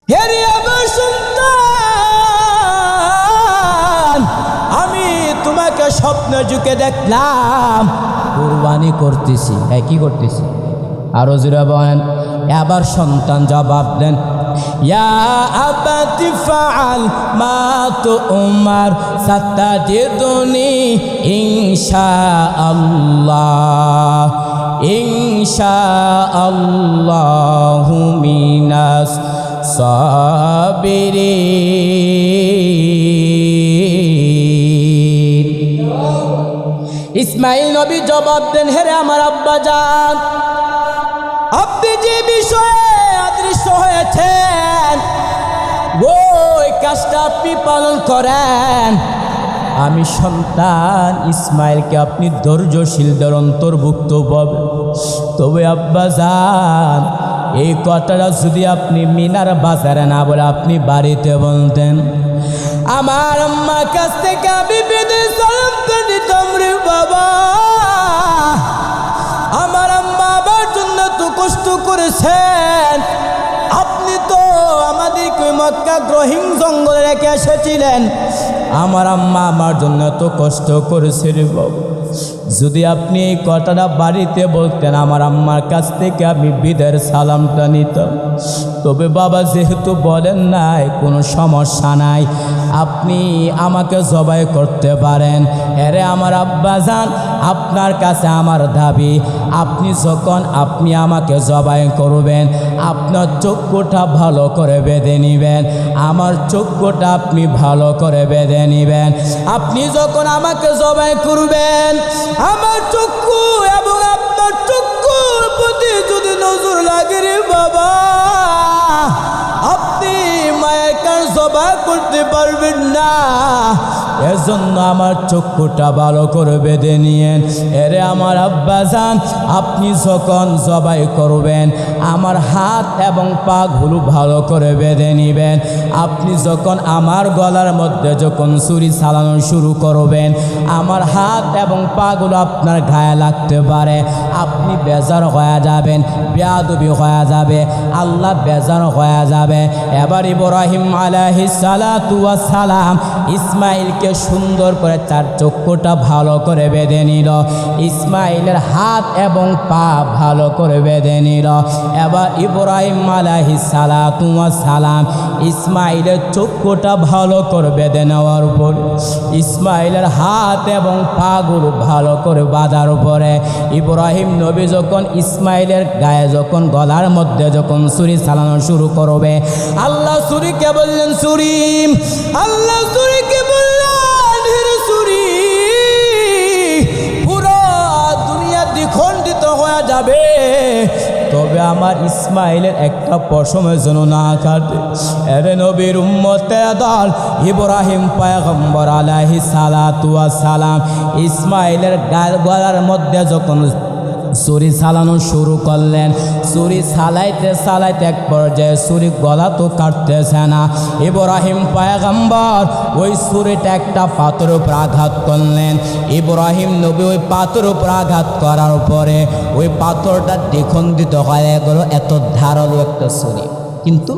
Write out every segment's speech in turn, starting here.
হে রে আমার সন্তান, আমি তোমাকে স্বপ্ন যুগে দেখলাম কুরবানি করতেছি। কি করতেছি? আরো জোরে বলেন। এবার সন্তান জবাব দেন, ইয়া আবাতি ফাআল মা তুমার সাতাজিদুনি ইনশাআল্লাহ ইনশাআল্লাহু মিনাস সাবিরিন। ইসমাইল নবী জবাব দেন, হে রে আমার আব্বাজান, আপনি যে বিষয়ে অদৃশ্য হয়েছেন ওই কাজটা আপনি পালন করেন। আমি সন্তান ইসমাইলকে আপনি ধৈর্যশীলদের অন্তর্ভুক্ত পাবেন। তবে আব্বাজান, এই কথাটা যদি আপনি মিনার বাজারে না বলে আপনি বাড়িতে বলতেন, আমার আম্মার কাছ থেকে আমি বিদেশ সালাম দিতাম রে বাবা। আমার আম্মা আমার জন্য তো কষ্ট করেছেন, আপনি তো আমাদেরকে মক্কা গ্রহীণ জঙ্গলে রেখে এসেছিলেন, আমার আম্মা আমার জন্য তো কষ্ট করেছে রে বাবা। যদি আপনি এই কথাটা বাড়িতে বলতেন, আমার আম্মার কাছ থেকে আমি বিদের সালামটা নিতাম। তবে বাবা যেহেতু বলেন নাই, কোনো সমস্যা নাই, আপনি আমাকে জবাই করতে পারেন। এরে আমার আব্বাজান, আপনার কাছে আমার দাবি, আপনি যখন আপনি আমাকে জবাই করবেন, আপনার চক্ষুটা ভালো করে বেঁধে নেবেন। আমার চক্ষুটা আপনি ভালো করে বেঁধে নেবেন। আপনি যখন আমাকে জবাই করবেন, আমার চক্ষু এবং আপনার চক্ষুর প্রতি যদি নজর লাগে রে বাবা, আপনি মায়ের কান জবাই করতে পারবেন না। এজন্য আমার চক্ষুটা ভালো করে বেঁধে নিয়েন। এরে আমার আব্বাজান, আপনি যখন জবাই করবেন, আমার হাত এবং পাগুলো ভালো করে বেঁধে নেবেন। আপনি যখন আমার গলার মধ্যে যখন ছুরি চালানো শুরু করবেন, আমার হাত এবং পাগুলো আপনার গায়ে লাগতে পারে, আপনি বেজার হয়ে যাবেন, বেয়াদবি হয়ে যাবে, আল্লাহ বেজার হয়ে যাবে। এবার ইব্রাহিম আলাইহিস সালাতু ওয়াস সালাম ইসমাইলকে সুন্দর করে তার চক্ষুটা ভালো করে বেঁধে নিল। ইসমাইলের হাত এবং পা ভালো করে বেঁধে নিল। এবার ইব্রাহিম আলাইহিস সালাতু ওয়াস সালাম ইসমাইলের চক্ষুটা ভালো করে বেঁধে নেওয়ার পর ইসমাইলের হাত এবং পাগুলো ভালো করে বাঁধার পরে ইব্রাহিম নবী যখন ইসমাইলের গায়ে যখন গলার মধ্যে যখন ছুরি চালানো শুরু করবে, আল্লাহ ছুরিকে বললেন ছুরি, আল্লাহ ছুরিকে বললেন হে ছুরি, পুরো দুনিয়া দ্বিখণ্ডিত হয়ে যাবে, তবে আমার ইসমাইলের একটা পশমের জন্য না কাটে। এরে নবীর উম্মতের দল, ইব্রাহিম পয়গম্বর আলাইহিস সালাতু ওয়াস সালাম ইসমাইলের গলার মধ্যে যখন ছুরি চালানো শুরু করলেন, ছুরি চালাইতে চালাইতে এক পর্যায়ে ছুরি গলা তো কাটতেছে না। ইব্রাহিম পয়গম্বর ওই ছুরিটা একটা পাথরের উপর আঘাত করলেন। ইব্রাহিম নবী ওই পাথরের উপর আঘাত করার পরে ওই পাথরটা দ্বিখণ্ডিত হয়ে গেল, এত ধারালো একটা ছুরি। কিন্তু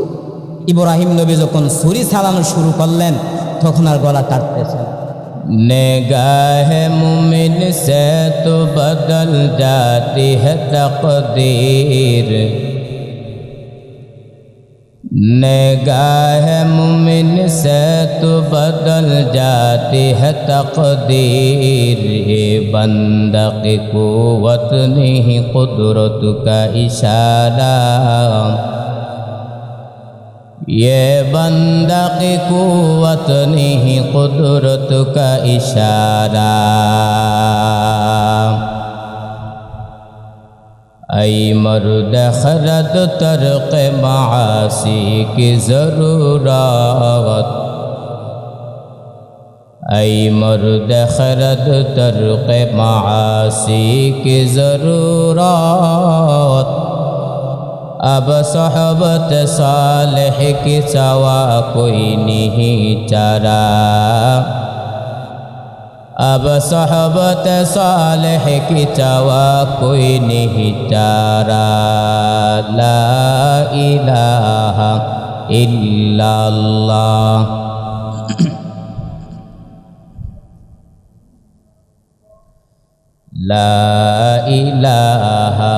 ইব্রাহিম নবী যখন ছুরি চালানো শুরু করলেন, তখন আর গলা কাটতেছে না। निगाह मुमिन से तो बदल जाती है तकदीर, निगाह मुमिन से तो बदल जाती है तकदीर। ये बंदा की कुव्वत नहीं कुदरत का इशारा, ये बंदा की कुव्वत नहीं कुदरत का इशारा। ऐ मर्द खरद तर्क मासी की ज़रूरत, ऐ मर्द खरद तर्क मासी की ज़रूरत। अब सोहबत सालेह की सवा कोई नहीं चरा, अब सोहबत सालेह की सवा कोई नहीं चरा। ला इलाहा ইল্লাল্লাহ। লা ইলাহা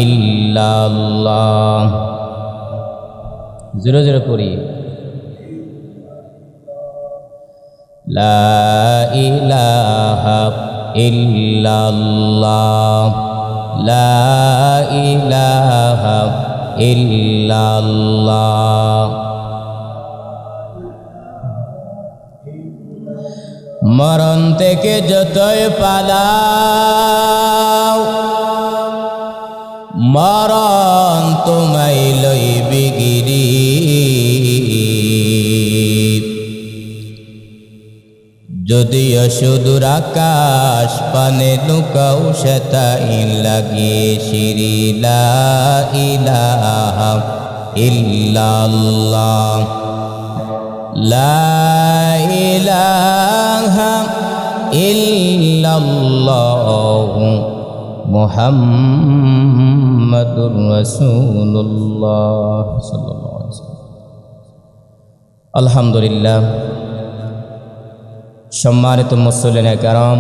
ইল্লাল্লাহ। জোরে জোরে পড়ি। লা ইলাহা ইল্লাল্লাহ। লা ইলাহা ইল্লাল্লাহ। মরণ থেকে যতই পালাও, মরণ তোমায় লইবে গিরি। যদিও সুদূর আকাশ পানে লুকাও সেতাই লাগে শিরি। লা ইলাহা ইল্লাল্লাহ। লা ইলাহা ইল্লাল্লাহ মুহাম্মাদুর রাসূলুল্লাহ সাল্লাল্লাহু আলাইহি ওয়াসাল্লাম। আলহামদুলিল্লাহ। সম্মানিত মুসল্লিনে কেরাম,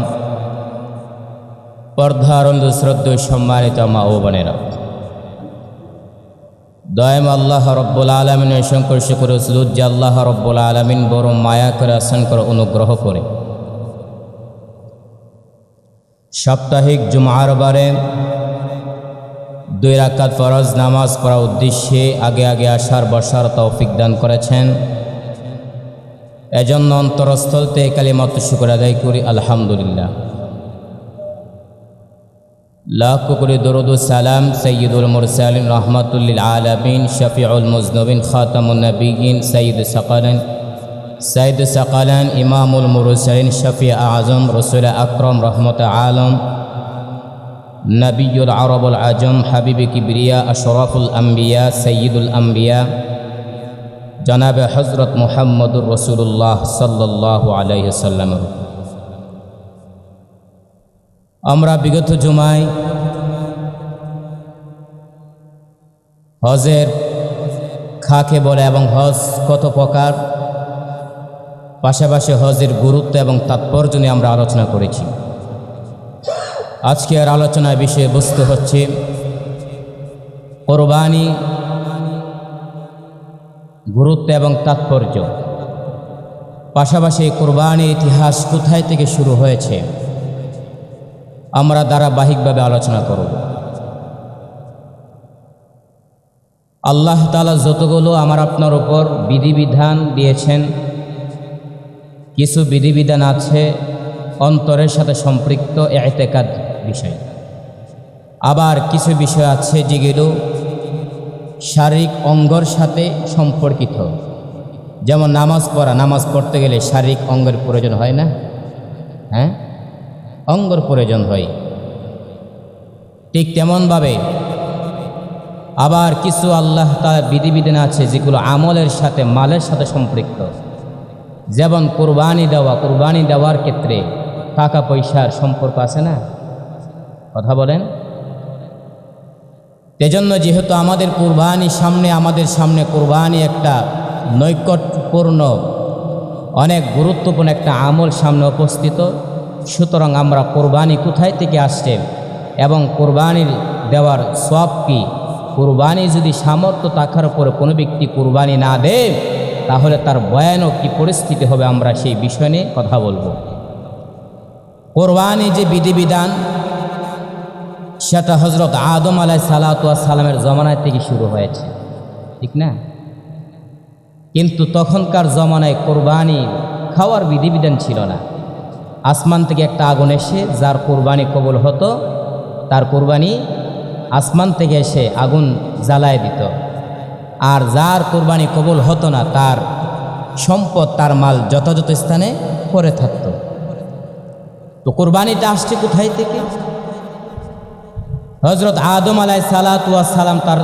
পর্দার অন্তর শ্রদ্ধেয় সম্মানিত মা ও বোনেরা, দয়াম আল্লাহ রব্বুল আলামিনের শঙ্কর শুকর সুজুদ যে আল্লাহ রব্বুল আলামিন বড় মায়া করে আসান করে অনুগ্রহ করে সাপ্তাহিক জুমার বারে 2 রাকাত ফরজ নামাজ পড়ার উদ্দেশ্যে আগে আগে আসার বসার তৌফিক দান করেছেন। এজন্য অন্তরস্থল থেকে কালিমাত শুকর আদায় করি আলহামদুলিল্লাহ। লাখ কোটি দরুদ ও সালাম সাইয়্যিদুল মুরসালিন রাহমাতুল লিল আলামিন শফিউল মুজনবিন খাতামুন নবিয়্যিন সাইয়্যিদ সাকালান ইমামুল মুরসালিন শফি আযম রাসূল আকরাম রহমত আলম নবিয়ুল আরবুল আজম হাবিবে কিবরিয়া আশরাফুল আম্বিয়া সাইয়্যিদুল আম্বিয়া জনাবে হযরত মুহাম্মদুর রাসূলুল্লাহ সাল্লাল্লাহু আলাইহি ওয়াসাল্লাম। আমরা বিগত জুমায় হজের খাকে বলে এবং হজ কত প্রকার, পাশাপাশি হজের গুরুত্ব এবং তাৎপর্য নিয়ে আমরা আলোচনা করেছি। আজকের আলোচনার বিষয়বস্তু হচ্ছে কোরবানি, গুরুত্ব এবং তাৎপর্য, পাশাপাশি কোরবানির ইতিহাস কোথায় থেকে শুরু হয়েছে আমরা ধারাবাহিকভাবে আলোচনা করব। আল্লাহ তাআলা যতগুলো আমার আপনার উপর বিধিবিধান দিয়েছেন, কিছু বিধিবিধান আছে অন্তরের সাথে সম্পৃক্ত ইতিকাদ বিষয়, আবার কিছু বিষয় আছে যেগুলো শারীরিক অঙ্গের সাথে সম্পর্কিত। যেমন নামাজ পড়া, নামাজ পড়তে গেলে শারীরিক অঙ্গের প্রয়োজন হয় না? হ্যাঁ, অঙ্গের প্রয়োজন হয়। ঠিক তেমনভাবে আবার কিছু আল্লাহ তাআলার বিধিবিধান আছে যেগুলো আমলের সাথে, মালের সাথে সম্পৃক্ত। যেমন কুরবানি দেওয়া, কুরবানি দেওয়ার ক্ষেত্রে টাকা পয়সার সম্পর্ক আছে না? কথা বলেন। এজন্য যেহেতু আমাদের আমাদের সামনে কুরবানি একটা নৈকট্যপূর্ণ, অনেক গুরুত্বপূর্ণ একটা আমল সামনে উপস্থিত, সুতরাং আমরা কোরবানি কোথায় থেকে আসছে এবং কোরবানির দেওয়ার সওয়াব কি, কোরবানি যদি সামর্থ্য থাকার পরে কোনো ব্যক্তি কোরবানি না দেয় তাহলে তার ভয়ানক কি পরিস্থিতি হবে, আমরা সেই বিষয় নিয়ে কথা বলবো। কোরবানি যে বিধিবিধান সেটা হযরত আদম আলাইহিস সালাতু ওয়াস সালামের জমানায় থেকে শুরু হয়েছে, ঠিক না? কিন্তু তখনকার জমানায় কোরবানি খাওয়ার বিধিবিধান ছিল না। আসমান থেকে একটা আগুন এসে যার কোরবানি কবুল হতো, তার কোরবানি আসমান থেকে এসে আগুন জ্বালায় দিত, আর যার কোরবানি কবুল হতো না তার সম্পদ, তার মাল যথাযথ স্থানে পড়ে থাকত। তো কোরবানিটা আসছে কোথায় থেকে? হযরত আদম আলাইহিস সালাতু ওয়াস সালাম তার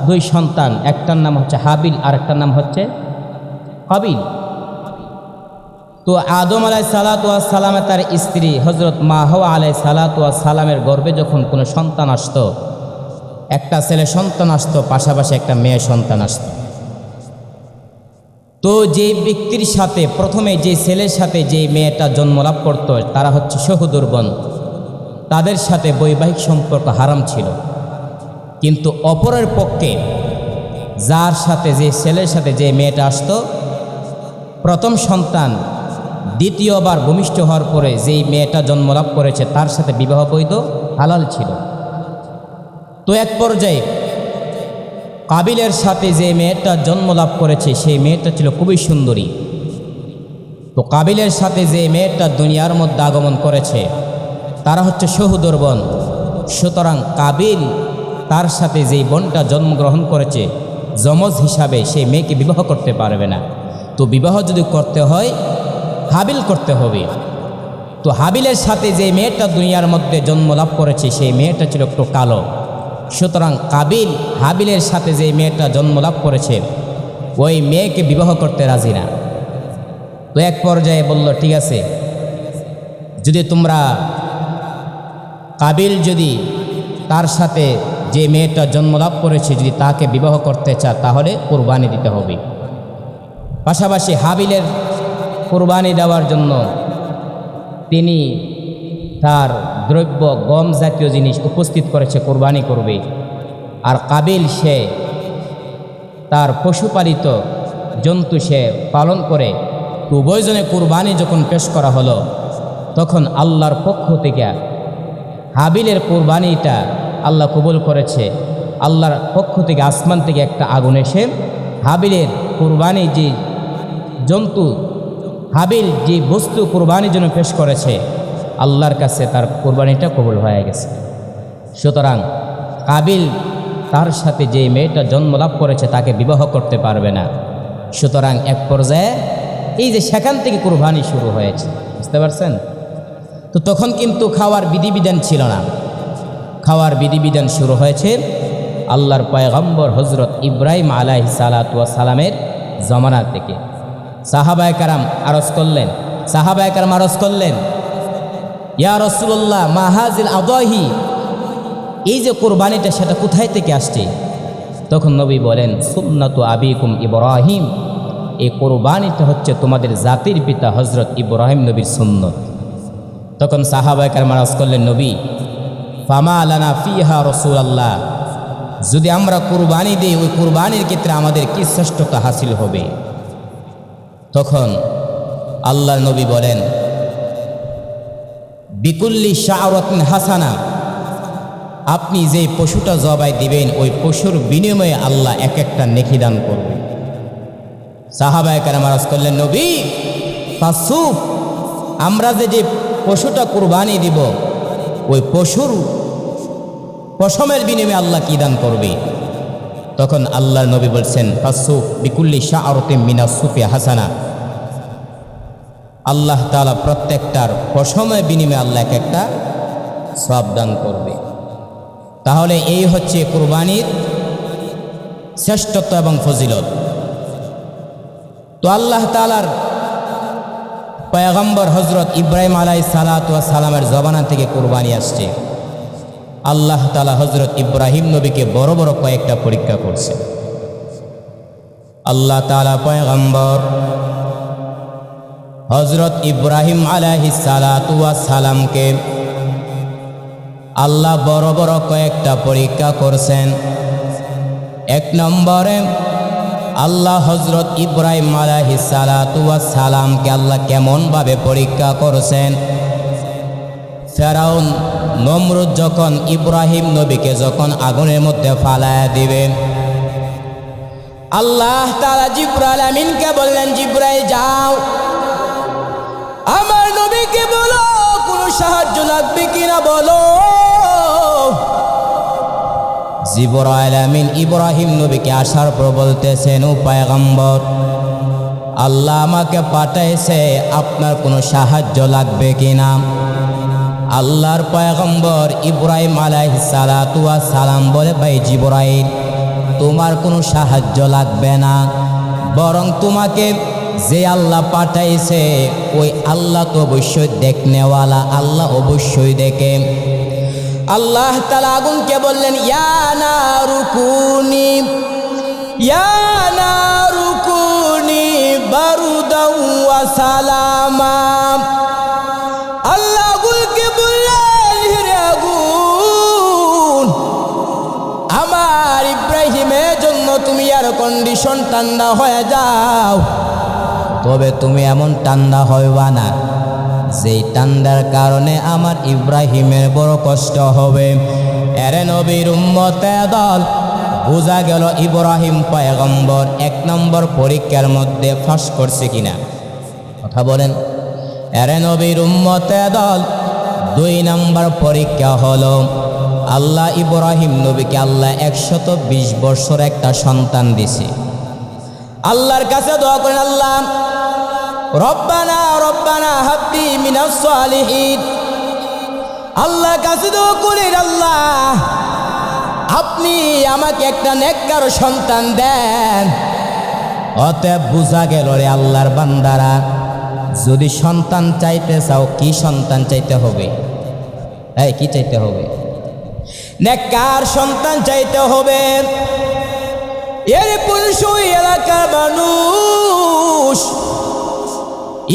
2 সন্তান, একটার নাম হচ্ছে হাবিল আর একটার নাম হচ্ছে কাবিল। তো আদম আলাইহিস সালাতু ওয়াস সালামে তার স্ত্রী হযরত মা হাওয়া আলাইহিস সালাতু ওয়াস সালামের গর্ভে যখন কোনো সন্তান আসতো, একটা ছেলে সন্তান আসতো, পাশাপাশি একটা মেয়ে সন্তান আসতো। তো যে ব্যক্তির সাথে প্রথমে যে ছেলের সাথে যে মেয়েটা জন্মলাভ করত তারা হচ্ছে সহোদর বোন, তাদের সাথে বৈবাহিক সম্পর্ক হারাম ছিল। কিন্তু অপরের পক্ষে যার সাথে যে ছেলের সাথে যে মেয়েটা আসতো, প্রথম সন্তান দ্বিতীয়বার ভূমিষ্ঠ হওয়ার পরে যেই মেয়েটা জন্মলাভ করেছে তার সাথে বিবাহ বৈধ হালাল ছিল। তো এক পর্যায়ে কাবিলের সাথে যে মেয়েটা জন্মলাভ করেছে সেই মেয়েটা ছিল খুবই সুন্দরী। তো কাবিলের সাথে যে মেয়েটা দুনিয়ার মধ্যে আগমন করেছে তারা হচ্ছে সহোদর বোন। সুতরাং কাবিল তার সাথে যেই বোনটা জন্মগ্রহণ করেছে যমজ হিসাবে সেই মেয়েকে বিবাহ করতে পারবে না। তো বিবাহ যদি করতে হয় হাবিল করতে হবে। তো হাবিলের সাথে যে মেয়েটা দুনিয়ার মধ্যে জন্মলাভ করেছে সেই মেয়েটা ছিল একটু কালো। সুতরাং কাবিল হাবিলের সাথে যে মেয়েটা জন্মলাভ করেছে ওই মেয়েকে বিবাহ করতে রাজি না। তো এক পর্যায়ে বলল, ঠিক আছে, যদি তোমরা কাবিল যদি তার সাথে যে মেয়েটা জন্মলাভ করেছে যদি তাকে বিবাহ করতে চায় তাহলে কুরবানি দিতে হবে। পাশাপাশি হাবিলের কুরবানি দেওয়ার জন্য তিনি তার দ্রব্য গম জাতীয় জিনিস উপস্থিত করেছে, কুরবানি করবে। আর কাবিল সে তার পশুপালিত জন্তু সে পালন করে। উভয়জনে কুরবানি যখন পেশ করা হলো তখন আল্লাহর পক্ষ থেকে হাবিলের কুরবানিটা আল্লাহ কবুল করেছে। আল্লাহর পক্ষ থেকে আসমান থেকে একটা আগুন এসে হাবিলের কুরবানি যে জন্তু, হাবিল যে বস্তু কুরবানির জন্য পেশ করেছে আল্লাহর কাছে তার কুরবানিটা কবুল হয়ে গেছে। সুতরাং কাবিল তার সাথে যে মেয়েটা জন্মলাভ করেছে তাকে বিবাহ করতে পারবে না। সুতরাং এক পর্যায়ে এই যে সেখান থেকে কুরবানি শুরু হয়েছে, বুঝতে পারছেন? তো তখন কিন্তু খাওয়ার বিধিবিধান ছিল না, খাওয়ার বিধিবিধান শুরু হয়েছে আল্লাহর পয়গম্বর হজরত ইব্রাহিম আলাইহিস সালাতু ওয়াস সালামের জমানা থেকে। সাহাবায়ে কেরাম আরজ করলেন, ইয়া রাসূলুল্লাহ মা হাযিল আদাহি, এই যে কুরবানিটা সেটা কোথায় থেকে আসছে? তখন নবী বলেন, সুন্নাতু আবিকুম ইব্রাহিম, এই কুরবানিটা হচ্ছে তোমাদের জাতির পিতা হজরত ইব্রাহিম নবীর সুন্নত। তখন সাহাবায়ে কেরাম আরজ করলেন, নবী ফামা লানা ফিহা রাসূলুল্লাহ, যদি আমরা কুরবানি দিই ওই কুরবানির ক্ষেত্রে আমাদের কি শ্রেষ্ঠতা হাসিল হবে? তখন আল্লাহর নবী বলেন, বিকুল্লি শাআরাতিন হাসানা, আপনি যেই পশুটা জবাই দিবেন ওই পশুর বিনিময়ে আল্লাহ এক একটা নেকি দান করবে। সাহাবায়ে কেরাম আরজ করলেন, নবী ফাসুফ, আমরা যে পশুটা কুরবানি দিব ওই পশুর পশমের বিনিময়ে আল্লাহ কি দান করবে? তখন আল্লাহর নবী বলছেন, ফাসুফ বিকুল্লি শাআরাতিন মিনাস সুফি হাসানা, আল্লাহ তাআলা প্রত্যেকটার পশমের বিনিময়ে আল্লাহ এক একটা সওয়াব দান করবে। তাহলে এই হচ্ছে কুরবানির শ্রেষ্ঠত্ব এবং ফজিলত। তো আল্লাহ তাআলার পয়গম্বর হজরত ইব্রাহিম আলাইহিস সালাতু ওয়াস সালামের জবানা থেকে কুরবানি আসছে। আল্লাহ তাআলা হজরত ইব্রাহিম নবীকে বড় বড় কয়েকটা পরীক্ষা করছে। আল্লাহ তাআলা পয়গম্বর হজরত ইব্রাহিম আলাইহিস সালাতু ওয়াস সালামকে আল্লাহ বড় বড় কয়েকটা পরীক্ষা করছেন। এক নম্বরে আল্লাহ হজরত ইব্রাহিম আলাইহিস সালাতু ওয়াস সালামকে আল্লাহ কেমনভাবে পরীক্ষা করছেন? ফেরাউন নমরুদ যখন ইব্রাহিম নবীকে যখন আগুনের মধ্যে ফালায়া দিবে, আল্লাহ তাআলা জিবরাইল আমিনকে বললেন, জিবরাইল যাও আমার নবীকে বলো কোনো সাহায্য লাগবে কিনা বলো। জিবরাইল আমিন ইব্রাহিম নবীকে আসার পর বলতেছেন, ও পয়গম্বর, আল্লাহ আমাকে পাঠাইছে, আপনার কোনো সাহায্য লাগবে কিনা? আল্লাহর পয়গম্বর ইব্রাহিম আলাইহিস সালাতু ওয়াস সালাম বলে, ভাই জিবরাইল, তোমার কোনো সাহায্য লাগবে না, বরং তোমাকে যে আল্লাহ পাঠাইছে ওই আল্লাহ তো অবশ্যই দেখনেওয়ালা, আল্লাহ অবশ্যই দেখে। আল্লাহ তাআলা আগুনকে বললেন, ইয়া নারু কুনি সালামা। আল্লাহ আগুনকে বললেন, হিরে আগুন, আমার ইব্রাহিমের জন্য তুমি এয়ার কন্ডিশন ঠান্ডা হয়ে যাও, তবে তুমি এমন ঠান্ডা হইবা না যেই ঠান্ডার কারণে আমার ইব্রাহিমের বড় কষ্ট হবে। এরে নবীর উম্মতে দল, বোঝা গেল ইব্রাহিম পয়গম্বর 1 নম্বর পরীক্ষার মধ্যে ফাঁস করছে কিনা, কথা বলেন। এরে নবীর উম্মতে দল, 2 নম্বর পরীক্ষা হলো আল্লাহ ইব্রাহিম নবীকে আল্লাহ 120 বছর একটা সন্তান দিছে। আল্লাহর কাছে দোয়া করেন, আল্লাহ রব্বানা রব্বানা হাবলি মিনাস সালিহিন। আল্লাহর কাছে দোয়া করেন, আল্লাহ আপনি আমাকে একটা নেককার সন্তান দেন। অতএব বুঝা গেল রে আল্লাহর বান্দারা, যদি সন্তান চাইতে চাও, কি সন্তান চাইতে হবে? এই কি চাইতে হবে? নেককার সন্তান চাইতে হবে। এরপর সেই এলাকার মানুষ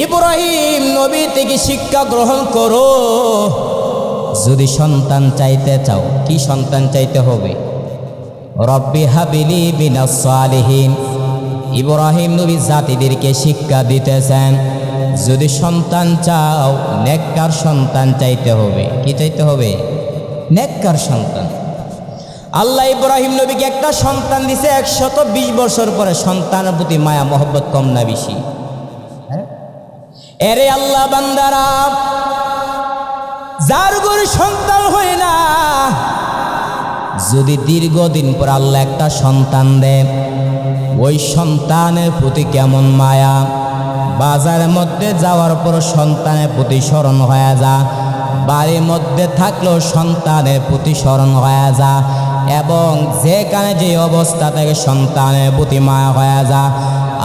ইব্রাহিম নবী থেকে শিক্ষা গ্রহণ করো। যদি সন্তান চাইতে চাও, কি সন্তান চাইতে হবে? রব্বি হাবিলি মিনাস সালিহিন। ইব্রাহিম নবী জাতিদেরকে শিক্ষা দিতেছেন, যদি সন্তান চাও, নেককার সন্তান চাইতে হবে। কি চাইতে হবে? নেককার সন্তান। আল্লাহ ইব্রাহিম নবীকে একটা সন্তান দিছে 120 বছর পরে। সন্তানের প্রতি মায়া মহব্বত কম না বেশি? এরে আল্লাহ বান্দারা, যার ঘরে সন্তান হয় না, যদি দীর্ঘদিন পর আল্লাহ একটা সন্তান দেন, ওই সন্তানের প্রতি কেমন মায়া। বাজারের মধ্যে যাওয়ার পর সন্তানের প্রতি স্মরণ হয়ে যা, বাড়ির মধ্যে থাকলেও সন্তানের প্রতি স্মরণ হয়ে যা, এবং যেখানে যে অবস্থা থেকে সন্তানের প্রতি মায়া হয়ে যা।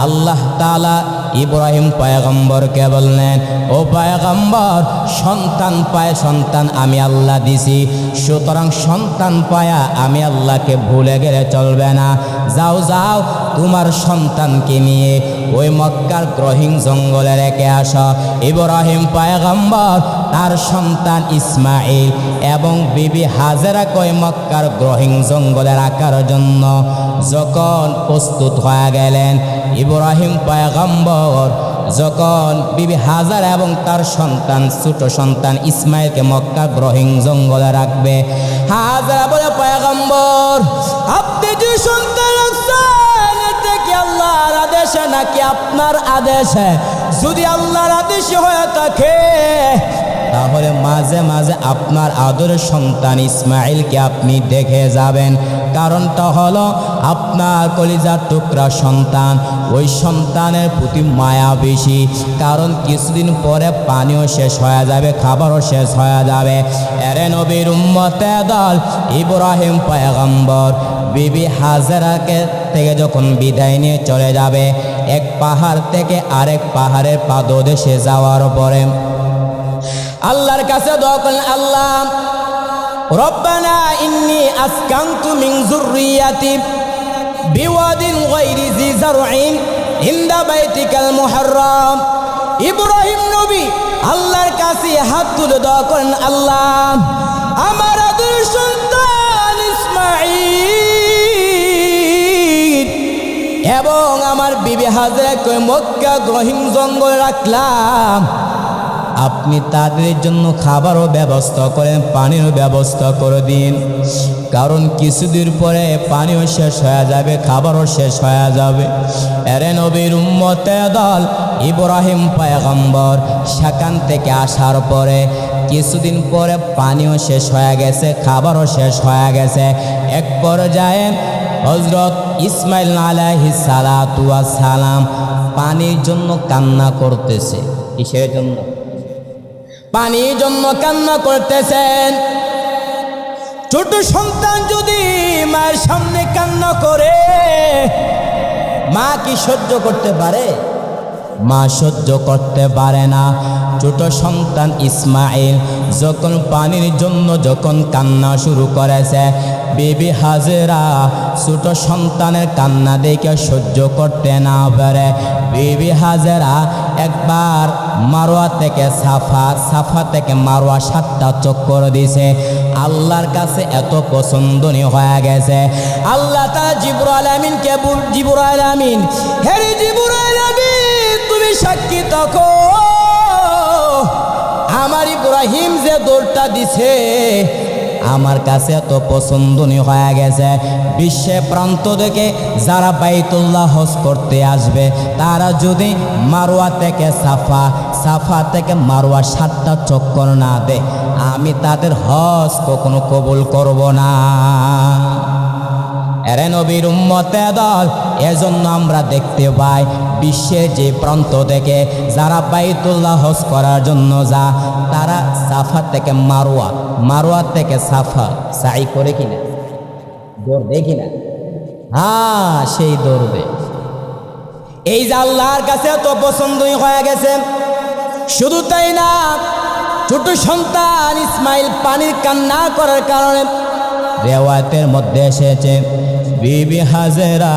আল্লাহ তাআলা ইব্রাহিম পয়গম্বরকে বললেন, ও পয়গম্বর, সন্তান পায় সন্তান আমি আল্লাহ দিছি, সুতরাং সন্তান পায়া আমি আল্লাহকে ভুলে গেলে চলবে না। যাও যাও, তোমার সন্তানকে নিয়ে ওই মক্কার গ্রহীণ জঙ্গলে রেখে আসো। ইব্রাহিম পয়গম্বর তার সন্তান ইসমাইল এবং বিবি হাজেরাকে ওই মক্কার গ্রহীণ জঙ্গলে রাখার জন্য যখন প্রস্তুত হয়ে গেলেন, ইব্রাহিম পয়গম্বর যখন বিবি হাজারা এবং তার সন্তান ছোট সন্তান ইসমাইলকে মক্কা গ্রহীণ জঙ্গলে রাখবে, হাজারা বলে, পয়গম্বর আপনি যে সন্তান রাখছেন, এটা কি আল্লাহর আদেশে নাকি আপনার আদেশে? যদি আল্লাহর আদেশে হয়ে থাকে, তাহলে মাঝে মাঝে আপনার আদরের সন্তান ইসমাইলকে আপনি দেখে যাবেন। কারণটা হলো আপনার কলিজার টুকরা সন্তান, ওই সন্তানের প্রতি মায়া বেশি। কারণ কিছুদিন পরে পানিও শেষ হয়ে যাবে, খাবারও শেষ হয়ে যাবে। এরে নবীর উম্মতে দল, ইব্রাহিম পয়গম্বর বিবি হাজেরাকে থেকে যখন বিদায় নিয়ে চলে যাবে, এক পাহাড় থেকে আরেক পাহাড়ের পাদদেশে যাওয়ার পরে আল্লাহর কাছে দোয়া করলেন, আল্লাহ রব্বানা ইন্নী আসকানতু মিন যুররিয়াতি বিওয়াদিন গায়রি জি যারইন ইনদা বাইতিকাল মুহাররম। ইব্রাহিম নবী আল্লাহর কাছে হাত তুলে দোয়া করেন, আল্লাহ আমার আদরের সন্তান ইসমাঈল এবং আমার বিবি হাজেরাকে মক্কা গ্রহীণ জঙ্গলে রাখলাম, আপনি তাদের জন্য খাবারও ব্যবস্থা করেন, পানিরও ব্যবস্থা করে দিন। কারণ কিছুদিন পরে পানিও শেষ হয়ে যাবে, খাবারও শেষ হয়ে যাবে। এরে নবীর উম্মতে দল, ইব্রাহিম পয়গম্বর সেখান থেকে আসার পরে কিছুদিন পরে পানিও শেষ হয়ে গেছে, খাবারও শেষ হয়ে গেছে। এক পর্যায়ে হযরত ইসমাইল আলাইহিস সালাতু ওয়াস সালাম পানির জন্য কান্না করতেছে। কিসের জন্য? পানির জন্য কান্না করতেছেন। ছোট সন্তান যদি মায়ের সামনে কান্না করে, মা কি সহ্য করতে পারে? মা সহ্য করতে পারে না। ছোট সন্তান ইসমাইল যখন পানির জন্য যখন কান্না শুরু করেছে, বিবি হাজেরা ছোট সন্তানের কান্না দেখে সহ্য করতে না পারে বিবি হাজেরা একবার মারোয়া থেকে সাফা, সাফা থেকে মারোয়া 7টা চক্কর দিছে। আল্লাহর কাছে এত পছন্দনীয় হয়ে গেছে। আল্লাহ তাআলা জিবরাইল আমিনকে জিবরাইল আমিন, হে জিবরাইল আমিন তুমি সাক্ষী থাকো, আমার ইব্রাহিম যে দৌড়টা দিছে আমার কাছে এত পছন্দনীয় হয়ে গেছে। বিশ্বে প্রান্ত থেকে যারা বাইতুল্লাহ হজ করতে আসবে তারা যদি মারোয়া থেকে সাফা, সাফা থেকে মারোয়া 7টা চক্কর না দেয় আমি তাদের হজ কখনো কবুল করব না। এরে নবীর উম্মতে দল, এজন্য আমরা দেখতে পাই বিশ্বের যে প্রান্ত থেকে যারা বাইতুল্লাহ হজ করার জন্য যা তারা সাফা থেকে মারোয়া, মারোয়া থেকে সাফা সাই করে কিনা, দৌড়বে কিনা? হ্যাঁ, সেই দৌড়বে। এই যে আল্লাহর কাছে তো পছন্দই হয়ে গেছে। শুধু তাই না, ছোট সন্তান ইসমাইল পানির কান্না করার কারণে রেওয়ায়তের মধ্যে এসেছে বিবি হাজেরা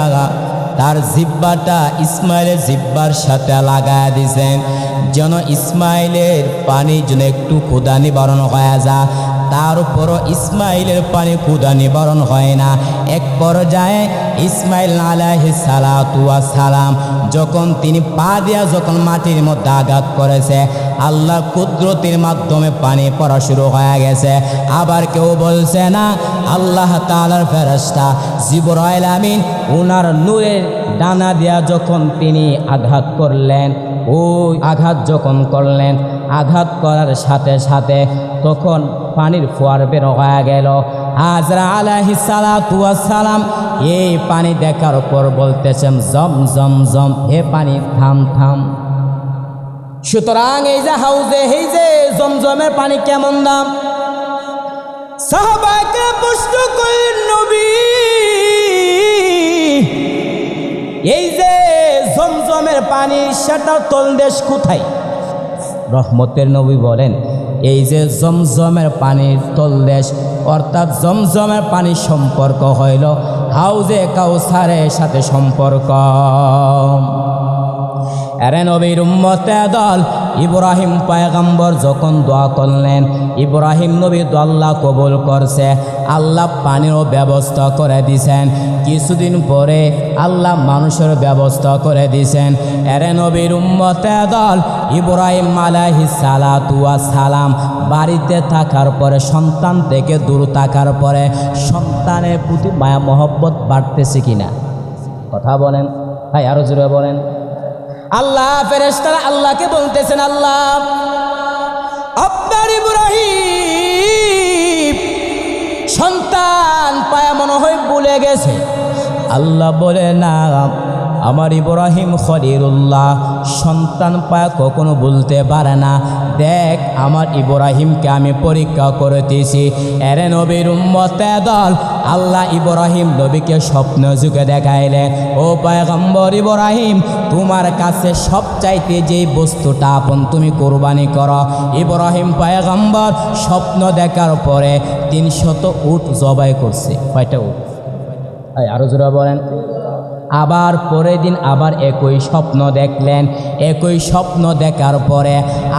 তার জিব্বাটা ইসমাইলের জিব্বার সাথে লাগায় দিয়েছেন যেন ইসমাইলের পানি যেন একটু ক্ষুধা নিবারণ হয়ে যায়। তার উপরও ইসমাইলের পানি ক্ষুধা নিবারণ হয় না। এক পর্যায়ে ইসমাইল আলাইহিস সালাতু ওয়াস সালাম যখন তিনি পা দিয়া যখন মাটির মধ্যে আঘাত করেছে আল্লাহর কুদরতের মাধ্যমে পানি পড়া শুরু হয়ে গেছে। আবার কেউ বলছে না, আল্লাহ তাআলার ফেরেশতা জিবরাইল আমিন ওনার নূরের ডানা দিয়া যখন তিনি আঘাত করলেন, ওই আঘাত যখন করলেন, আঘাত করার সাথে সাথে তখন পানির ফোয়ার বের হয়ে গেল। হাজরা আলাইহিস সালাতু ওয়াস সালাম এই পানি দেখার পর বলতেছেন জম জম জম, হে পানি থাম থাম। সুতরাং এই যে হাউজে এই যে জমজমের পানি কেমন দাম, সাহাবাকে প্রশ্ন করলেন নবী এই যে জমজমের পানি সেটার তলদেশ কোথায়? রহমতের নবী বলেন এই যে জমজমের পানির তলদেশ অর্থাৎ জমজমের পানির সম্পর্ক হইল হাউজে কাউসারের সাথে সম্পর্ক। এরে নবীর উম্মতে দল, ইব্রাহিম পয়গম্বর যখন দোয়া করলেন ইব্রাহিম নবী দোয়া কবুল করছে, আল্লাহ পানিরও ব্যবস্থা করে দিয়েছেন। কিছুদিন পরে আল্লাহ মানুষের ব্যবস্থা করে দিয়েছেন। এরে নবীর উম্মতে দল, ইব্রাহিম আলাইহিস সালাতু ওয়াস সালাম বাড়িতে থাকার পরে সন্তান থেকে দূর থাকার পরে সন্তানের প্রতি মায়া মহব্বত বাড়তেছে কিনা? কথা বলেন ভাই, আরো জোরে বলেন। আল্লাহ ফেরেশতারা আল্লাহকে বলতেছেন, আল্লাহ আপনার ইব্রাহিম সন্তান পায়া মনে হয় ভুলে গেছে। আল্লাহ বলে না, আমার ইব্রাহিম খলিলুল্লাহ সন্তান পায়া কখনো ভুলতে পারে না। দেখ আমার ইব্রাহিমকে আমি পরীক্ষা করতেছি। এরে নবীর উম্মতে দল, আল্লাহ ইব্রাহিম নবীকে স্বপ্ন যুগে দেখাইলেন, ও পয়গম্বর ইব্রাহিম তোমার কাছে সবচাইতে যেই বস্তুটা আপন তুমি কোরবানি করো। ইব্রাহিম পয়গম্বর স্বপ্ন দেখার পরে 300 উট জবাই করছে। কয়টা উট? আরো জোরে বলেন। আবার পরের দিন আবার একই স্বপ্ন দেখলেন। একই স্বপ্ন দেখার পরে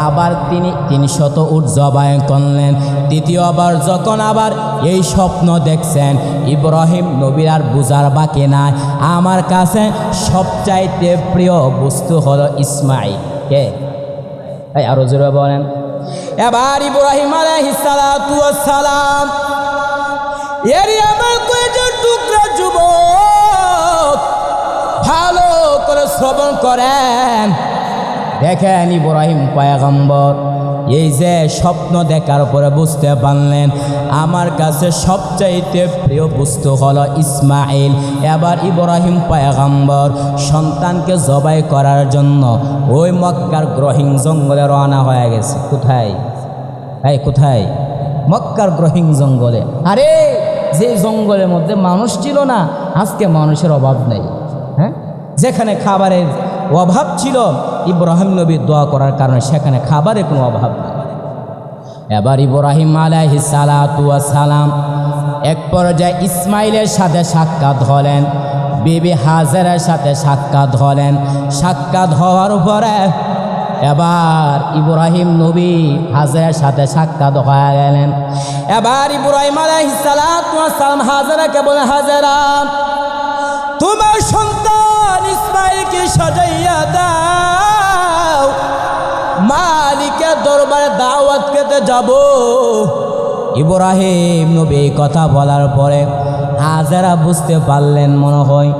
আবার তিনি 300 উট জবাই করলেন। দ্বিতীয়বার যখন আবার এই স্বপ্ন দেখছেন ইব্রাহিম নবীর আর বুঝার বাকি নাই, আমার কাছে সবচাইতে প্রিয় বস্তু হলো ইসমাইল। কে? আরো জোরে বলেন। এবার ইব্রাহিম আলাইহিস সালাতু ওয়াস সালাম এরি আমার কয়টা টুকরা যুবক ভালো করে শ্রবণ করেন। দেখেন ইব্রাহিম পয়গম্বর এই যে স্বপ্ন দেখার পরে বুঝতে পারলেন আমার কাছে সবচাইতে প্রিয় বস্তু হলো ইসমাইল। এবার ইব্রাহিম পয়গম্বর সন্তানকে জবাই করার জন্য ওই মক্কার গ্রহীণ জঙ্গলে রওনা হয়ে গেছে। কোথায়? কোথায়? মক্কার গ্রহীণ জঙ্গলে। আরে যে জঙ্গলের মধ্যে মানুষ ছিল না, আজকে মানুষের অভাব নেই। হ্যাঁ, যেখানে খাবারের অভাব ছিল ইব্রাহিম নবীর দোয়া করার কারণে সেখানে খাবারের কোনো অভাব নেই। এবার ইব্রাহিম আলাইহিস সালাতু ওয়াস সালাম এক পর্যায়ে ইসমাইলের সাথে সাক্ষাৎ হলেন, বিবি হাজেরার সাথে সাক্ষাৎ হলেন। সাক্ষাৎ হওয়ার পরে এবার ইব্রাহিম নবী হাজেরার সাথে সাক্ষাৎ হয়ে গেলেন। এবার ইব্রাহিম আলাইহিস সালাম হাজেরাকে বলে, হাজেরা তোমার সন্তান ইসমাইলকে সাজাইয়া দাও, মালিকের দরবারে দাওয়াত খেতে যাব। ইব্রাহিম নবী কথা বলার পরে হাজেরা বুঝতে পারলেন মনে হয়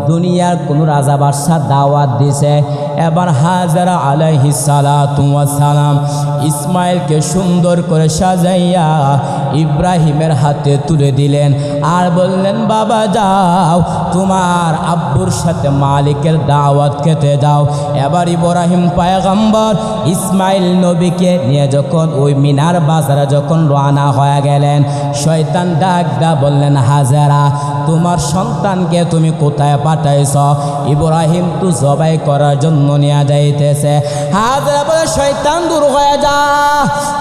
দুনিয়ার কোনো রাজা বাদশাহ দাওয়াত দিছে। এবার হাজেরা আলাইহিস সালাম ইসমাইলকে সুন্দর করে সাজাইয়া ইব্রাহিমের হাতে তুলে দিলেন আর বললেন, বাবা যাও তোমার আব্বুর সাথে মালিকের দাওয়াত খেতে যাও। এবার ইব্রাহিম পয়গম্বর ইসমাইল নবীকে নিয়ে যখন ওই মিনার বাজারে যখন রওনা হয়ে গেলেন, শয়তান ডাক দা বললেন, হাজেরা তোমার সন্তানকে তুমি কোথায় পাঠাইছ? ইব্রাহিম তো জবাই করার জন্য নিয়ে যাইতেছে। হাজেরা বলে, শয়তান দূর হয়ে যা,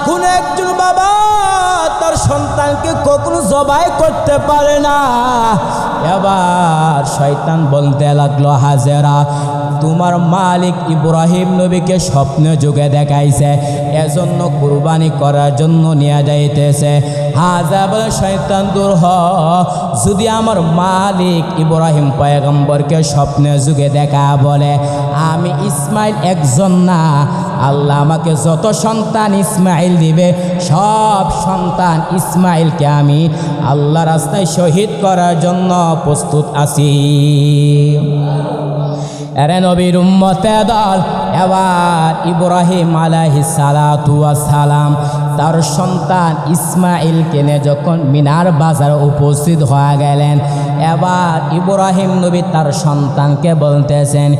কোন একজন বাবা তার সন্তানকে কখনো জবাই করতে পারে না। এবার শয়তান বলতে লাগলো, হাজেরা তোমার মালিক ইব্রাহিম নবীকে স্বপ্নে যুগে দেখাইছে, এজন্য কুরবানি করার জন্য নিয়ে যাইতেছে। হাজেরা বলে, শয়তান দূর হ, যদি আমার মালিক ইব্রাহিম পয়গম্বরকে স্বপ্নে যুগে দেখা বলে আমি ইসমাইল একজন না, আল্লাহ আমাকে যত সন্তান ইসমাইল দিবে সব সন্তান ইসমাইলকে আমি আল্লাহ রাস্তায় শহীদ করার জন্য প্রস্তুত আছি। এরে নবীর উম্মতে দল, এবার ইব্রাহিম আলাইহিস সালাম তার সন্তান ইসমাইলকে নিয়ে যখন মিনার বাজারে উপস্থিত হয়ে গেলেন, এবার ইব্রাহিম নবী তার সন্তানকে বলতেছেন,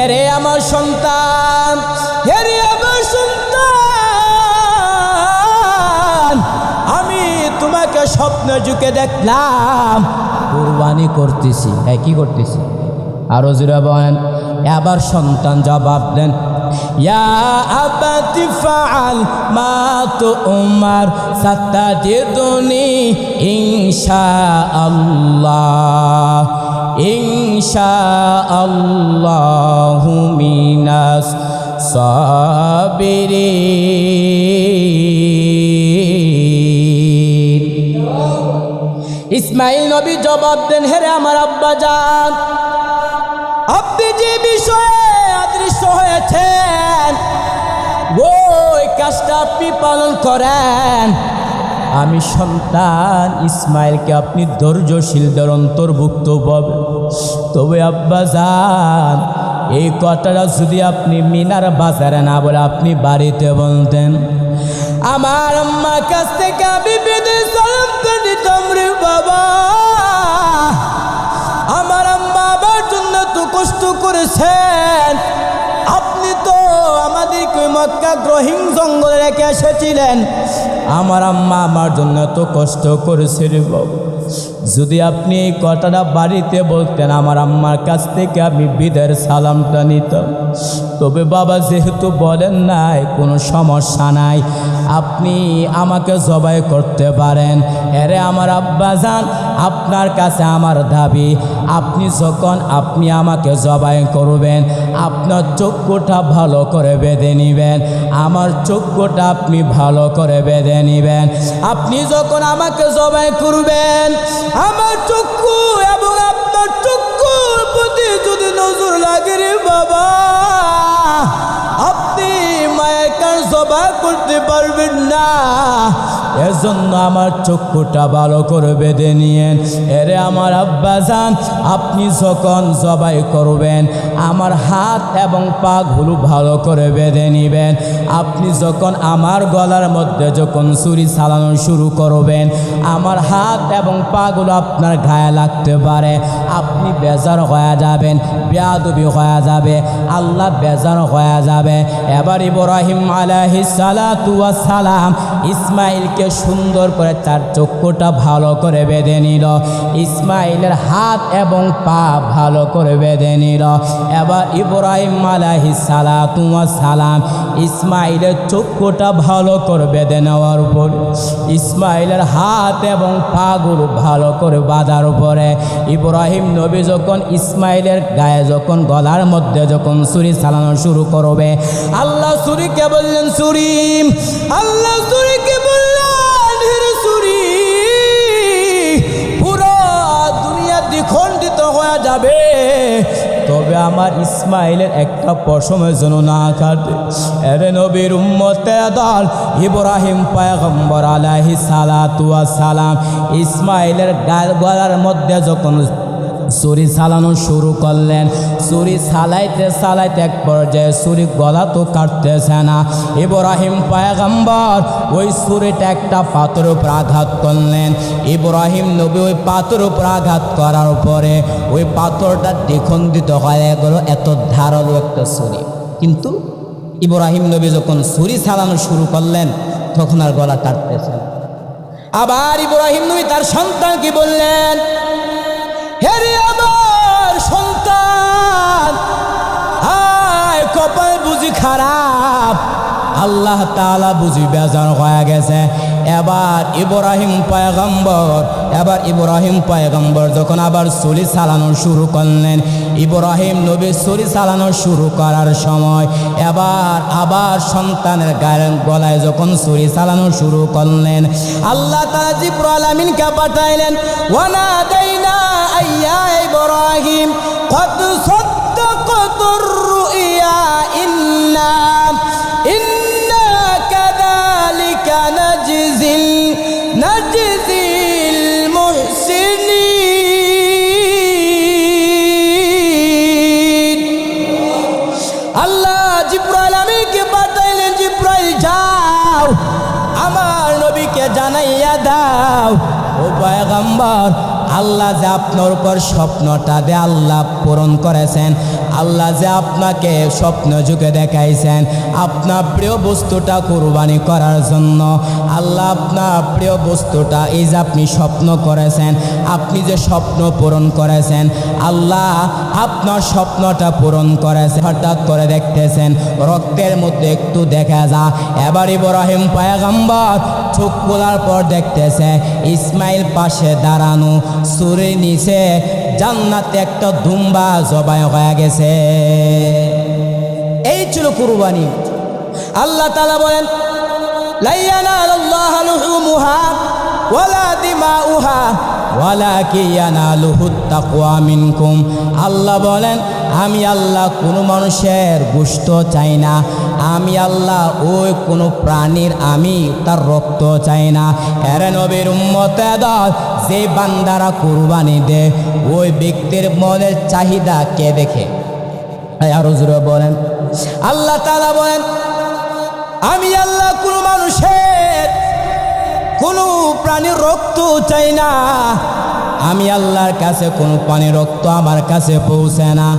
এরে আমার সন্তান, এরে আমার সন্তান, আমি তোমাকে স্বপ্নে যুগে দেখলাম কুরবানি করতেছি। কি করতেছি? আরো জোরে বলেন। এবার সন্তান জবাব দেন, ইয়া আবাতি ফাআল মা তুমার সাতাজিদুনি ইনশাআল্লাহ, ইনশাআল্লাহু মিনাস সাবিরিন। ইসমাইল নবী জবাব দেন, হে আমার আব্বা জান, আপনি যে বিষয়ে অদৃশ্য হয়েছেন ওই কাজটা আপনি পালন করেন। আমি সন্তান ইসমাইলকে আপনি ধৈর্যশীলদের অন্তর্ভুক্ত পাবেন। তবে আব্বা জান, এই কথাটা যদি আপনি মিনার বাজারে না বলে আপনি বাড়িতে বলতেন, আমার আম্মার কাছ থেকে আমি বিদেশ সালাম করে দিতাম রে বাবা। আমার আম্মা আমার জন্য তো কষ্ট করেছেন, আপনি তো আমাদেরকে মক্কা গ্রহীণ জঙ্গলে রেখে এসেছিলেন, আমার আম্মা আমার জন্য তো কষ্ট করেছে রে বাবা। যদি আপনি এই কথাটা বাড়িতে বলতেন আমার আম্মার কাছ থেকে আমি বিদের সালামটা নিতাম। তবে বাবা যেহেতু বলেন নাই কোনো সমস্যা নাই, আপনি আমাকে জবাই করতে পারেন। এরে আমার আব্বা জান, আপনার কাছে আমার দাবি, আপনি যখন আপনি আমাকে জবাই করবেন আপনার চক্ষুটা ভালো করে বেঁধে নেবেন, আমার চক্ষুটা আপনি ভালো করে বেঁধে নেবেন। আপনি যখন আমাকে জবাই করবেন আমার চক্ষু এবং আপনার চক্ষুর প্রতি যদি নজর লাগে রে বাবা, আপনি মায়ের কান জবাই করতে পারবেন না। এজন্য আমার চক্ষুটা ভালো করে বেঁধে নিয়েন। এরে আমার আব্বা জান, আপনি যখন জবাই করবেন আমার হাত এবং পাগুলো ভালো করে বেঁধে নেবেন। আপনি যখন আমার গলার মধ্যে যখন ছুরি চালানো শুরু করবেন আমার হাত এবং পাগুলো আপনার গায়ে লাগতে পারে, আপনি বেজার হয়ে যাবেন, বেয়াদবি হয়ে যাবে, আল্লাহ বেজার হয়ে যাবে। এবার ইব্রাহিম আলাইহিস সালাতু ওয়াস সালাম ইসমাইলকে সুন্দর করে তার চক্ষুটা ভালো করে বেঁধে নিল। ইসমাইলের হাত এবং পা ভালো করে বেঁধে নিল। এবার ইব্রাহিম আলাইহিস সালাতু ওয়াস সালাম ইসমাইলের চক্ষুটা ভালো করে বেঁধে নেওয়ার উপর ইসমাইলের হাত এবং পাগুলো ভালো করে বাঁধার উপরে ইব্রাহিম নবী যখন ইসমাইলের গায়ে যখন গলার মধ্যে যখন ছুরি চালানো শুরু করবে, আল্লাহ ছুরিকে বললেন ছুরি, আল্লাহ ছুরিকে বললেন হিরে ছুরি, পুরো দুনিয়া দ্বিখণ্ডিত হয়ে যাবে, তবে আমার ইসমাইলের একটা পশমের জন্য না কাটে। এরে নবীর উম্মতের দল ইব্রাহিম পয়গম্বর আলাইহিস সালাতু ওয়াস সালাম ইসমাইলের গলার মধ্যে যখন ছুরি চালানো শুরু করলেন, ছুরি চালাইতে চালাইতে এক পর্যায়ে ছুরি গলা তো কাটতেছে না। ইব্রাহিম পয়গম্বর ওই ছুরিটা একটা পাথরের উপর আঘাত করলেন। ইব্রাহিম নবী ওই পাথরের উপর আঘাত করার পরে ওই পাথরটা দ্বিখণ্ডিত হয়ে গেল, এত ধারালো একটা ছুরি। কিন্তু ইব্রাহিম নবী যখন ছুরি চালানো শুরু করলেন তখন আর গলা কাটতেছে না। আবার ইব্রাহিম নবী তার সন্তানকে বললেন, হেরে আমার সন্তান, আয় কপাল বুঝি খারাপ, আল্লাহ তাআলা বুঝি বেজার হয়ে গেছে। এবার ইব্রাহিম পয়গম্বর যখন আবার ছুরি চালানো শুরু করলেন, ইব্রাহিম নবী ছুরি চালানো শুরু করার সময় আবার সন্তানের গায়ের গলায় যখন ছুরি চালানো শুরু করলেন, আল্লাহ তাআলা জিবরাইল আমিনকে পাঠাইলেন, ওয়ানাদাইনা আইয়া ইব্রাহিম কদ সাদ্দাকাতুর রুইয়া ইন্না কাযালিকা নাজজিল মুহসিনিন। আল্লাহ জিবরাইল আমিনকে পাঠাইলেন, জিবরাইল যাও আমার নবীকে জানাইয়া দাও, ও পয়গম্বর আল্লাহ যে আপনার উপর স্বপ্নটা দে আল্লাহ পূরণ করেছেন, আল্লাহ যে আপনাকে স্বপ্ন যুগে দেখাইছেন আপনার প্রিয় বস্তুটা কুরবানি করার জন্য, আল্লাহ আপনার প্রিয় বস্তুটা এই যে আপনি স্বপ্ন করেছেন, আপনি যে স্বপ্ন পূরণ করেছেন, আল্লাহ আপনার স্বপ্নটা পূরণ করেছেন। হঠাৎ করে দেখতেছেন রক্তের মধ্যে একটু দেখা যায়। এবার ইব্রাহিম পয়গম্বর চোখ খোলার পর দেখতেছে ইসমাইল পাশে দাঁড়ানো, ছুরির নিচে জান্নাতে একটা দুম্বা জবাই হয়ে গেছে। এই ছিল কুরবানি। আল্লাহ তাআলা বলেন, লা ইয়ানালুল্লাহু লুহুমুহা ওয়ালা দিমাউহা ওয়ালাকিন ইয়ানালুহুত তাকওয়া মিনকুম। আল্লাহ বলেন, আমি আল্লাহ কোনো মানুষের গোশত চাই না, আমি আল্লাহ ওই কোনো প্রাণীর আমি তার রক্ত চাই না। এর নবীর উম্মতের দল যে বান্দারা কুরবানি দে ওই ব্যক্তির মনের চাহিদা কে দেখে? আরো জোরে বলেন। আল্লাহ তাআলা বলেন, আমি আল্লাহ কোনো মানুষের কোনো প্রাণীর রক্ত চাই না, আমি আল্লাহর কাছে কোনো প্রাণীর রক্ত আমার কাছে পৌঁছে না,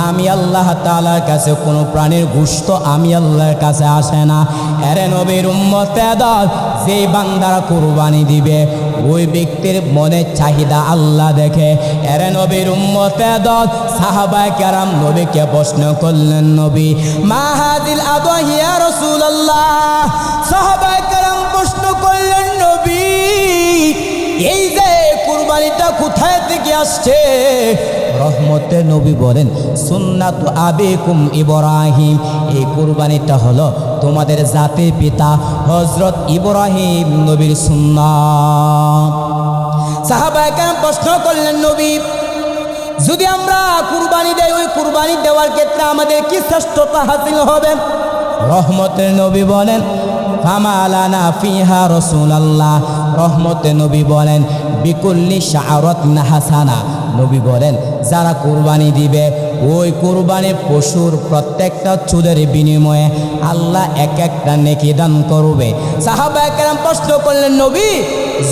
আমি আল্লাহ তাআলার কাছে কোনো প্রাণীর গোশত আমি আল্লাহর কাছে আসে না। এরে নবীর উম্মতের দল যে বান্দারা কুরবানি দিবে ওই ব্যক্তির মনের চাহিদা আল্লাহ দেখে। এরে নবীর উম্মতের দল সাহাবায়ে কেরাম নবীকে প্রশ্ন করলেন, নবী মা হাযিল আদহি ইয়া রাসূলুল্লাহ। সাহাবায়ে কেরাম প্রশ্ন করলেন, নবী এই যে কুরবানিটা কোথায় থেকে আসছে? রহমতের নবী বলেন, সুন্নাতু আবিকুম ইব্রাহিম। এই কুরবানিটা হলো তোমাদের জাতির পিতা হযরত ইব্রাহিম নবীর সুন্নাত। সাহাবায়ে কেরাম প্রশ্ন করলেন, নবী যদি আমরা কুরবানি দেই ওই কুরবানি দেওয়ার ক্ষেত্রে আমাদের কি শ্রেষ্ঠতা হাসিল হবে? রহমতের নবী বলেন, ফামা লানা ফিহা রাসূলুল্লাহ। রহমতের নবী বলেন, বিকুল্লি শাআরাতিন হাসানা। নবী বলেন, যারা কুরবানি দিবে ওই কুরবানির পশুর প্রত্যেকটা চুলের বিনিময়ে আল্লাহ এক একটা নেকি দান করবে। সাহাবায়ে কেরাম প্রশ্ন করলেন, নবী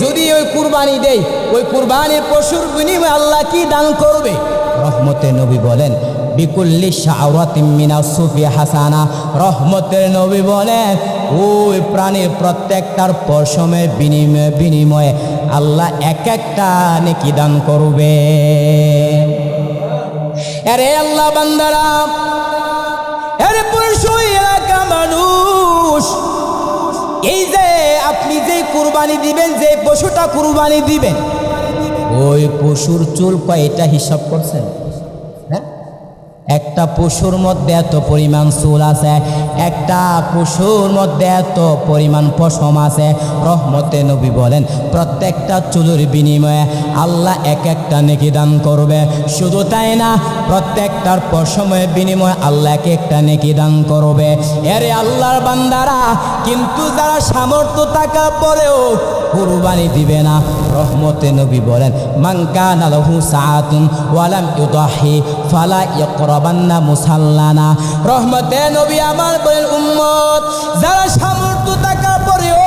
যদি ওই কুরবানি দেই ওই কুরবানির পশুর বিনিময়ে আল্লাহ কি দান করবে? রহমতের নবী বলেন, বিকুল্লি শাওরাতিন মিনাস সুফি হাসানা। রহমতের নবী বলেন ওই প্রাণীর প্রত্যেকটার পশমের বিনিময়ে আল্লাহ এক একটা নেকি দান করবে। আরে আল্লাহ বান্দারা, আরে পুরুষ এলাকা মানুষ, এই যে আপনি যে কুরবানি দিবেন, যে পশুটা কুরবানি দিবেন, ওই পশুর চুল কয়টা হিসাব করছেন? হ্যাঁ, একটা পশুর মধ্যে এত পরিমাণ চুল আছে, একটা পশুর মধ্যে এত পরিমাণ পশম আছে। রহমতে নবী বলেন প্রত্যেকটা চুলের বিনিময়ে আল্লাহ এক একটা নেকি দান করবে। শুধু তাই না, প্রত্যেকটার পশমের বিনিময়ে আল্লাহ এক একটা নেকি দান করবে। এরে আল্লাহর বান্দারা, কিন্তু যারা সামর্থ্য থাকার পরেও কুরবানি দিবে না, রহমতে নবী বলেন মান কানা লাহু সাআতুন ওয়া লাম ইউদাহি ফালা ইয়াকরাবান্না মুসাল্লানা। রহমতে নবী আমার বলেন উম্মত, যারা সামর্থ্য থাকার পরেও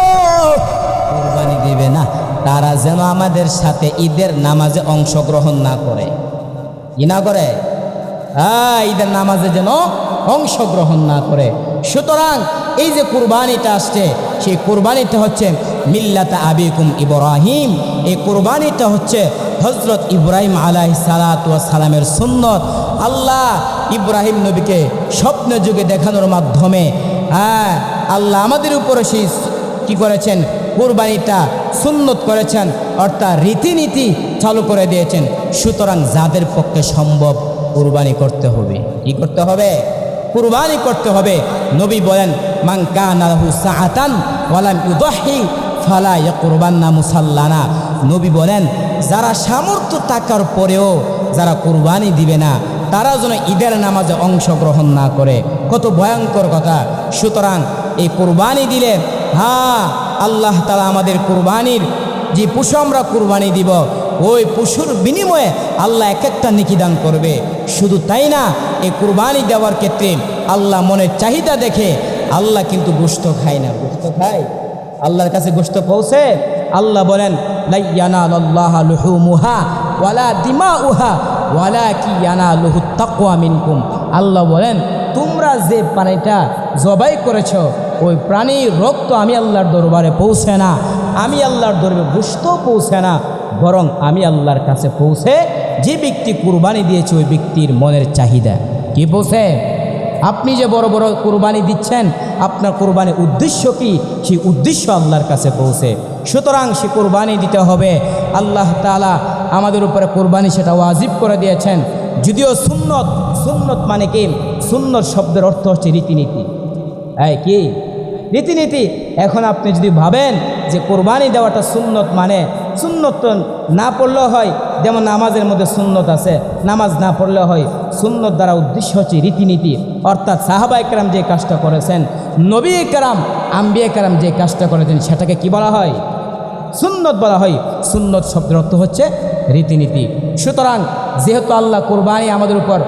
কুরবানি দিবে না, তারা যেন আমাদের সাথে ঈদের নামাজে অংশগ্রহণ না করে। কি না করে? ঈদের নামাজে যেন অংশগ্রহণ না করে। সুতরাং এই যে কুরবানিটা আসছে, সেই কুরবানিটা হচ্ছে মিল্লাতা আবিকুম ইব্রাহিম। এই কুরবানিটা হচ্ছে হজরত ইব্রাহিম আলাইহিস সালাতু ওয়াস সালামের সুন্নত। আল্লাহ ইব্রাহিম নবীকে স্বপ্ন যুগে দেখানোর মাধ্যমে আল্লাহ আমাদের উপরে সেই কী করেছেন, কুরবানিটা সুন্নত করেছেন, অর্থাৎ রীতিনীতি চালু করে দিয়েছেন। সুতরাং যাদের পক্ষে সম্ভব কুরবানি করতে হবে। কি করতে হবে? কুরবানি করতে হবে। নবী বলেন মান কানা লাহু সাআতান ওয়া লাম ইউদাহি ফালা ইয়াকরবান্না মুসাল্লানা। নবী বলেন যারা সামর্থ্য থাকার পরেও যারা কুরবানি দিবে না, তারা যেন ঈদের নামাজে অংশগ্রহণ না করে। কত ভয়ঙ্কর কথা। সুতরাং এই কুরবানি দিলে, আল্লাহ তাআলা আমাদের কুরবানির যে পশু আমরা কুরবানি দিব, ওই পশুর বিনিময়ে আল্লাহ এক একটা নেকি দান করবে। শুধু তাই না, এই কুরবানি দেওয়ার ক্ষেত্রে আল্লাহ মনের চাহিদা দেখে আল্লাহ কিন্তু গোশত খায় না। গোশত খায়? আল্লাহর কাছে গোশত পৌঁছে? আল্লাহ বলেন লা ইয়ানালাল্লাহু লুহুমুহা ওয়ালা দিমাউহা ওয়ালাকিন ইয়ানালুহুত তাকওয়া মিনকুম। আল্লাহ বলেন তোমরা যে প্রাণীটা জবাই করেছ, ওই প্রাণীর রক্ত আমি আল্লাহর দরবারে পৌঁছে না, আমি আল্লাহর দরবারে গোশত পৌঁছে না, বরং আমি আল্লাহর কাছে পৌঁছে যে ব্যক্তি কুরবানি দিয়েছে ওই ব্যক্তির মনের চাহিদা। কি পৌঁছে? আপনি যে বড় বড় কুরবানি দিচ্ছেন, আপনার কুরবানির উদ্দেশ্য কি? সেই উদ্দেশ্য আল্লাহর কাছে পৌঁছে। সুতরাং সে কুরবানি দিতে হবে। আল্লাহ তাআলা আমাদের উপরে কুরবানি সেটা ওয়াজিব করে দিয়েছেন। যদিও সুন্নত, সুন্নত মানে কি? সুন্নত শব্দের অর্থ হচ্ছে রীতিনীতি। কি রীতিনীতি? এখন আপনি যদি ভাবেন যে কুরবানি দেওয়াটা সুন্নত, মানে সুন্নত না পড়লেও হয়, যেমন নামাজের মধ্যে সুন্নত আছে, নামাজ না পড়লেও হয়। সুন্নত দ্বারা উদ্দেশ্য হচ্ছে রীতিনীতি, অর্থাৎ সাহাবায়ে কেরাম যে কাজটা করেছেন, নবী কেরাম, আম্বিয়া কেরাম যে কাজটা করেছেন, সেটাকে কি বলা হয়? সুন্নত বলা হয়। সুন্নত শব্দের অর্থ হচ্ছে রীতিনীতি। সুতরাং যেহেতু আল্লাহ কুরবানি আমাদের উপর,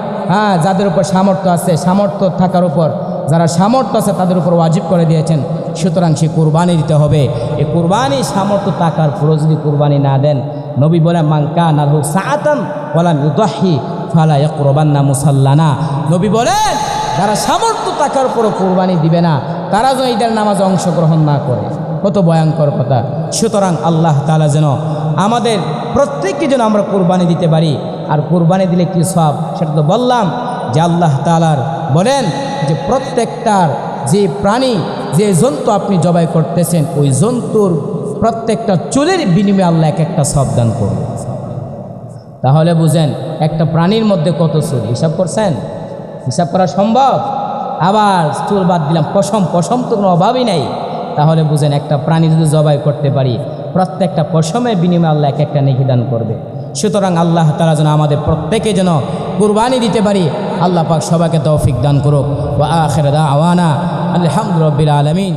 যাদের উপর সামর্থ্য আছে, সামর্থ্য থাকার উপর যারা সামর্থ্য আছে তাদের উপর ওয়াজিব করে দিয়েছেন, সুতরাং সে কুরবানি দিতে হবে। এই কুরবানি সামর্থ্য থাকার পরও যদি কুরবানি না দেন, নবী বলেন মান কানা লাহু সাআতান ওয়া লাম ইউদাহি ফালা ইয়াকরবান্না মুসাল্লানা। নবী বলেন যারা সামর্থ্য থাকার পরও কুরবানি দিবে না, তারা যেন ঈদের নামাজে অংশগ্রহণ না করে। কত ভয়ঙ্কর কথা। সুতরাং আল্লাহ তাআলা যেন আমাদের প্রত্যেককে যেন আমরা কুরবানি দিতে পারি। আর কুরবানি দিলে কি সওয়াব, সেটা তো বললাম যে আল্লাহ তাআলার বলেন যে প্রত্যেকটার যে প্রাণী, যে জন্তু আপনি জবাই করতেছেন, ওই জন্তুর প্রত্যেকটা চুলের বিনিময়ে আল্লাহ এক একটা সওয়াব দান করবে। তাহলে বুঝেন একটা প্রাণীর মধ্যে কত চুল, হিসাব করছেন? হিসাব করা সম্ভব? আবার চুল বাদ দিলাম, পশম তো কোনো অভাবই নাই। তাহলে বুঝেন একটা প্রাণী যদি জবাই করতে পারি, প্রত্যেকটা পশমের বিনিময়ে আল্লাহ এক একটা নেকি দান করবে। সুতরাং আল্লাহ তাআলা যেন আমাদের প্রত্যেকে যেন কুরবানি দিতে পারি, আল্লাহ পাক সবাইকে তৌফিক দান করুক। ওয়া আখিরু দাওয়ানা আলহামদুলিল্লাহি রাব্বিল আলামিন।